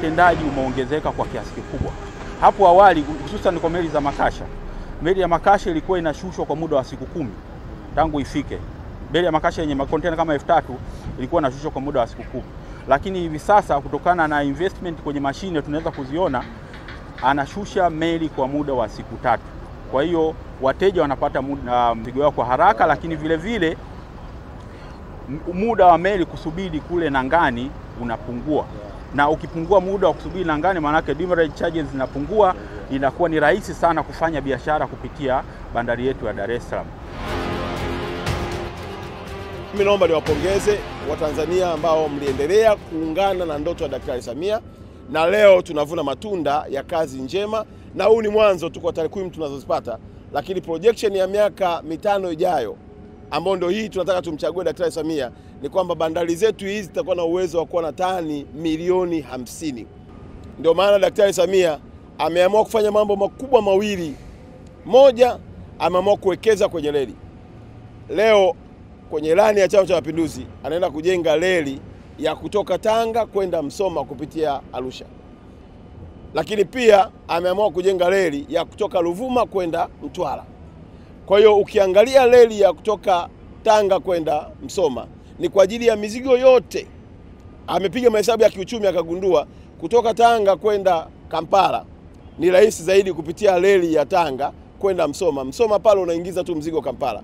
Utendaji umeongezeka kwa kiasi kikubwa. Hapo awali, hususan kwa meli za makasha. Meli ya makasha ilikuwa inashushwa kwa muda wa siku 10 tangu ifike. Meli ya makasha yenye makontena kama 3000 ilikuwa inashushwa kwa muda wa siku 10. Lakini hivi sasa kutokana na investment kwenye mashine tunaweza kuziona, anashusha meli kwa muda wa siku 3. Kwa hiyo wateja wanapata mzigo wao kwa haraka, lakini vile vile muda wa meli kusubiri kule nangani unapungua. Na ukipungua muda wa kusubiri nangani, maana yake demurrage charges zinapungua, inakuwa ni rahisi sana kufanya biashara kupitia bandari yetu ya Dar es Salaam. Mimi naomba niwapongeze Watanzania ambao mliendelea kuungana na ndoto ya Daktari Samia, na leo tunavuna matunda ya kazi njema, na huu ni mwanzo tu kwa takwimu tunazozipata, lakini projection ya miaka 5 ijayo ambao ndio hii tunataka tumchague Daktari Samia ni kwamba bandari zetu hizi zitakuwa na uwezo wa kuwa na tani milioni 50. Ndio maana Daktari Samia ameamua kufanya mambo makubwa mawili. Moja, ameamua kuwekeza kwenye reli. Leo kwenye ilani ya Chama cha Mapinduzi anaenda kujenga reli ya kutoka Tanga kwenda Msoma kupitia Arusha. Lakini pia ameamua kujenga reli ya kutoka Ruvuma kwenda Mtwara. Kwa hiyo ukiangalia reli ya kutoka Tanga kwenda Msoma ni kwa ajili ya mizigo yote. Amepiga mahesabu ya kiuchumi akagundua kutoka Tanga kwenda Kampala ni rahisi zaidi kupitia reli ya Tanga kwenda Msoma. Msoma pale unaingiza tu mzigo Kampala.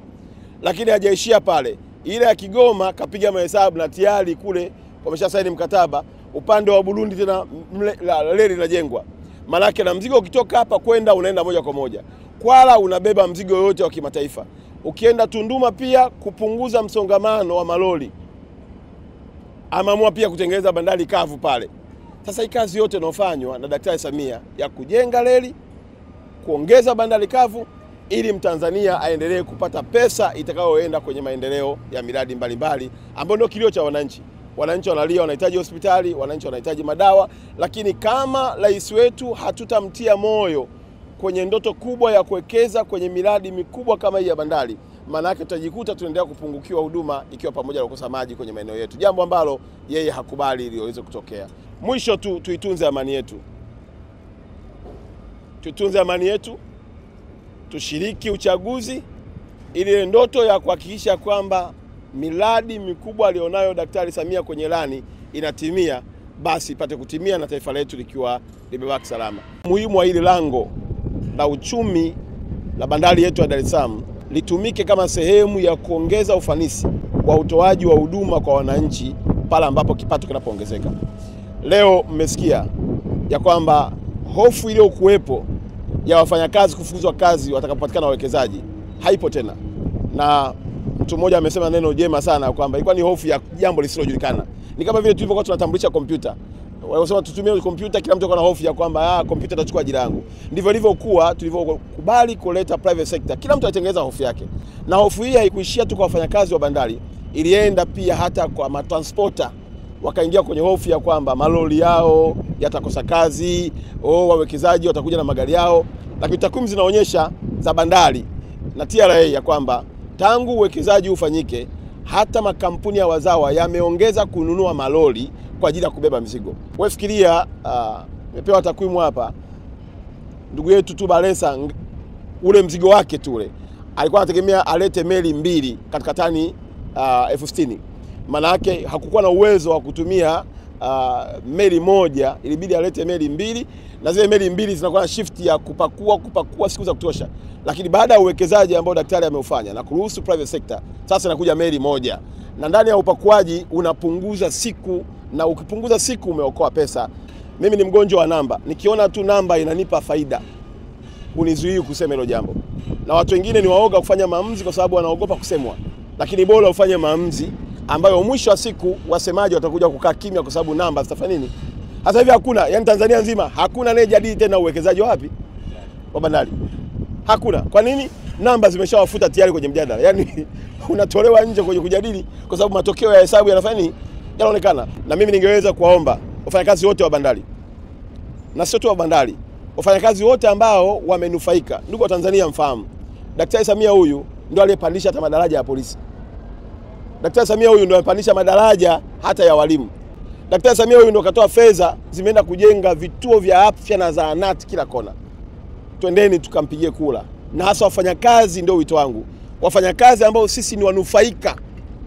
Lakini hajaishia pale. Ile ya Kigoma kapiga mahesabu na tayari kule wameshasaini mkataba, upande wa Burundi tena reli inajengwa. Maana na mzigo ukitoka hapa kwenda unaenda moja kwa moja. Kwala unabeba mzigo yote wa kimataifa. Ukienda Tunduma pia kupunguza msongamano wa malori. Ameamua pia kutengeneza bandari kavu pale. Sasa hii kazi yote inofanywa na Daktari Samia ya kujenga reli, kuongeza bandari kavu ili Mtanzania aendelee kupata pesa itakayoenda kwenye maendeleo ya miradi mbalimbali ambayo ndio kilio cha wananchi. Wananchi wanalia, wanahitaji hospitali, wananchi wanahitaji madawa, lakini kama rais wetu hatutamtia moyo kwenye ndoto kubwa ya kuwekeza kwenye miradi mikubwa kama hii ya bandari, maana yake tutajikuta tunaendelea kupungukiwa huduma, ikiwa pamoja na kukosa maji kwenye maeneo yetu, jambo ambalo yeye hakubali liweze kutokea. Mwisho tu, tuitunze amani yetu. Tuitunze amani yetu, tushiriki uchaguzi ili ndoto ya kuhakikisha kwamba miradi mikubwa alionayo Daktari Samia kwenye ilani inatimia, basi ipate kutimia na taifa letu likiwa limebaki salama. Muhimu wa hili lango la uchumi la bandari yetu ya Dar es Salaam litumike kama sehemu ya kuongeza ufanisi wa utoaji wa huduma kwa wananchi pale ambapo kipato kinapoongezeka. Leo mmesikia ya kwamba hofu ile kuwepo ya wafanyakazi kufukuzwa kazi watakapopatikana wawekezaji haipo tena. Na mtu mmoja amesema neno jema sana kwamba ilikuwa ni hofu ya jambo lisilojulikana. Ni kama vile tulivyokuwa tunatambulisha kompyuta. Wanasema tutumie kompyuta, kila mtu ana hofu ya kwamba kompyuta itachukua ajira yangu. Ndivyo ilivyokuwa tulivyokubali kuleta private sector. Kila mtu atengeneza hofu yake. Na hofu hii haikuishia tu kwa wafanyakazi wa bandari, ilienda pia hata kwa matransporter. Wakaingia kwenye hofu ya kwamba malori yao yatakosa kazi, wawekezaji watakuja na magari yao. Lakini takwimu zinaonyesha za bandari na TRA ya kwamba tangu uwekezaji ufanyike, hata makampuni ya wazawa yameongeza kununua malori kwa ajili ya kubeba mizigo. Wewe fikiria, nimepewa takwimu hapa, ndugu yetu tu Balesa, ule mzigo wake tu ule alikuwa anategemea alete meli 2 katika tani 60,000. Maana yake hakukuwa na uwezo wa kutumia meli moja, ilibidi alete meli 2, na zile meli 2 zinakuwa na shift ya kupakua siku za kutosha. Lakini baada ya uwekezaji ambao daktari ameufanya na kuruhusu private sector, sasa inakuja meli moja, na ndani ya upakuaji unapunguza siku, na ukipunguza siku umeokoa pesa. Mimi ni mgonjwa wa namba, nikiona tu namba inanipa faida unizuii kusema hilo jambo. Na watu wengine ni waoga kufanya maamuzi kwa sababu wanaogopa kusemwa, lakini bora ufanye maamuzi ambayo mwisho wa siku wasemaji watakuja kukaa kimya kwa sababu namba zitafanya nini. Sasa hivi hakuna, yani Tanzania nzima hakuna anayejadili tena uwekezaji wapi wa bandari. Hakuna. Kwa nini? Namba zimeshawafuta tayari kwenye mjadala. Yani unatolewa nje kwenye kujadili kwa sababu matokeo ya hesabu yanafanya nini? Yanaonekana. Na mimi ningeweza kuwaomba wafanyakazi wote wa bandari, na sio tu wa bandari, wafanyakazi wote ambao wamenufaika. Ndugu wa Tanzania mfahamu, Daktari Samia huyu ndio aliyepandisha hata madaraja ya polisi. Daktari Samia huyu ndio amepandisha madaraja hata ya walimu. Daktari Samia huyu ndo katoa fedha zimeenda kujenga vituo vya afya na zahanati kila kona. Twendeni tukampigie kula. Na hasa wafanyakazi, ndio wito wangu. Wafanyakazi ambao sisi ni wanufaika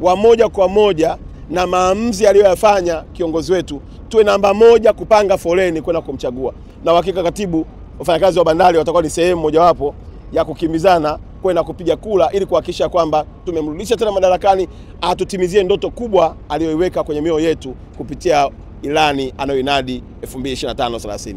wa moja kwa moja na maamuzi aliyoyafanya kiongozi wetu, tuwe namba moja kupanga foleni kwenda kumchagua. Na hakika katibu, wafanyakazi wa bandari watakuwa ni sehemu mojawapo ya kukimbizana kwenda kupiga kula ili kuhakikisha kwamba tumemrudisha tena madarakani, atutimizie ndoto kubwa aliyoiweka kwenye mioyo yetu kupitia ilani anayoinadi 2025-30.